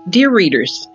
Dear readers,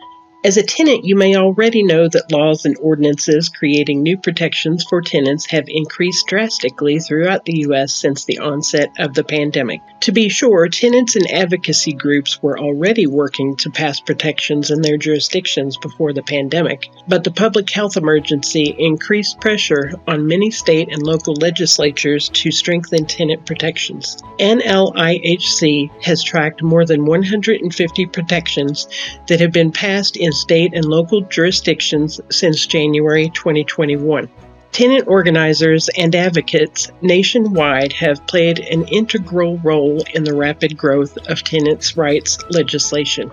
as a tenant, you may already know that laws and ordinances creating new protections for tenants have increased drastically throughout the U.S. since the onset of the pandemic. To be sure, tenants and advocacy groups were already working to pass protections in their jurisdictions before the pandemic, but the public health emergency increased pressure on many state and local legislatures to strengthen tenant protections. NLIHC has tracked more than 150 protections that have been passed in state and local jurisdictions since January 2021. Tenant organizers and advocates nationwide have played an integral role in the rapid growth of tenants' rights legislation.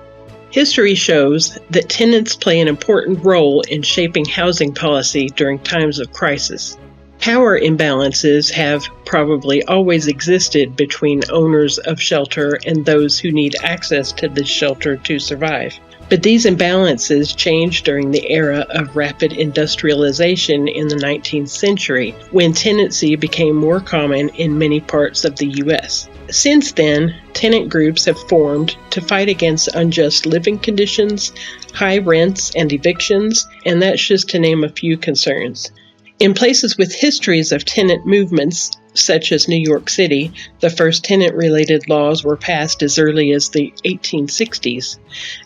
History shows that tenants play an important role in shaping housing policy during times of crisis. Power imbalances have probably always existed between owners of shelter and those who need access to this shelter to survive. But these imbalances changed during the era of rapid industrialization in the 19th century, when tenancy became more common in many parts of the U.S. Since then, tenant groups have formed to fight against unjust living conditions, high rents, and evictions, and that's just to name a few concerns. In places with histories of tenant movements, such as New York City, the first tenant-related laws were passed as early as the 1860s,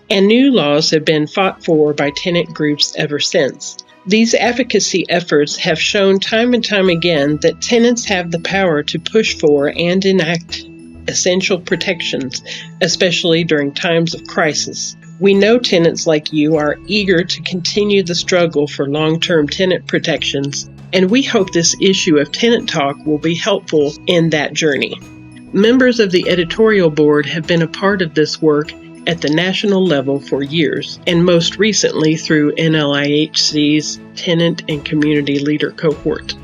and new laws have been fought for by tenant groups ever since. These advocacy efforts have shown time and time again that tenants have the power to push for and enact essential protections, especially during times of crisis. We know tenants like you are eager to continue the struggle for long-term tenant protections, and we hope this issue of Tenant Talk will be helpful in that journey. Members of the editorial board have been a part of this work at the national level for years, and most recently through NLIHC's Tenant and Community Leader Cohort.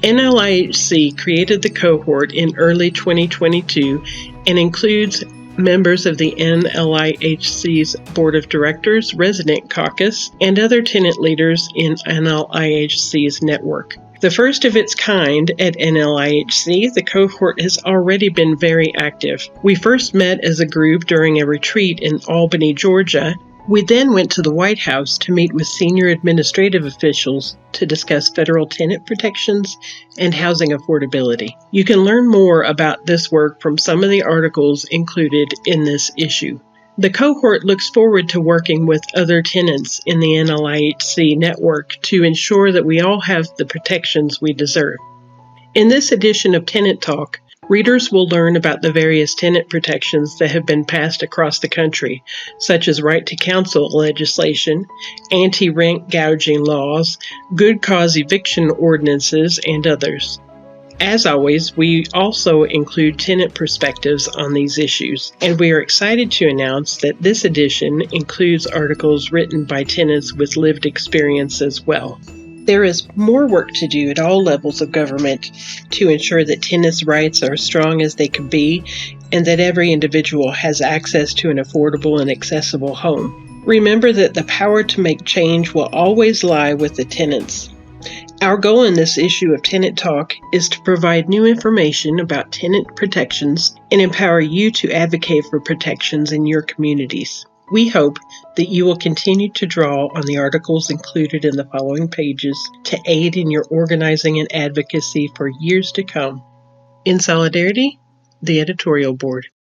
NLIHC created the cohort in early 2022 and includes members of the NLIHC's Board of Directors, Resident Caucus, and other tenant leaders in NLIHC's network. The first of its kind at NLIHC, the cohort has already been very active. We first met as a group during a retreat in Albany, Georgia. We then went to the White House to meet with senior administrative officials to discuss federal tenant protections and housing affordability. You can learn more about this work from some of the articles included in this issue. The cohort looks forward to working with other tenants in the NLIHC network to ensure that we all have the protections we deserve. In this edition of Tenant Talk, readers will learn about the various tenant protections that have been passed across the country, such as right to counsel legislation, anti-rent gouging laws, good cause eviction ordinances, and others. As always, we also include tenant perspectives on these issues, and we are excited to announce that this edition includes articles written by tenants with lived experience as well. There is more work to do at all levels of government to ensure that tenants' rights are as strong as they can be and that every individual has access to an affordable and accessible home. Remember that the power to make change will always lie with the tenants. Our goal in this issue of Tenant Talk is to provide new information about tenant protections and empower you to advocate for protections in your communities. We hope that you will continue to draw on the articles included in the following pages to aid in your organizing and advocacy for years to come. In solidarity, the editorial board.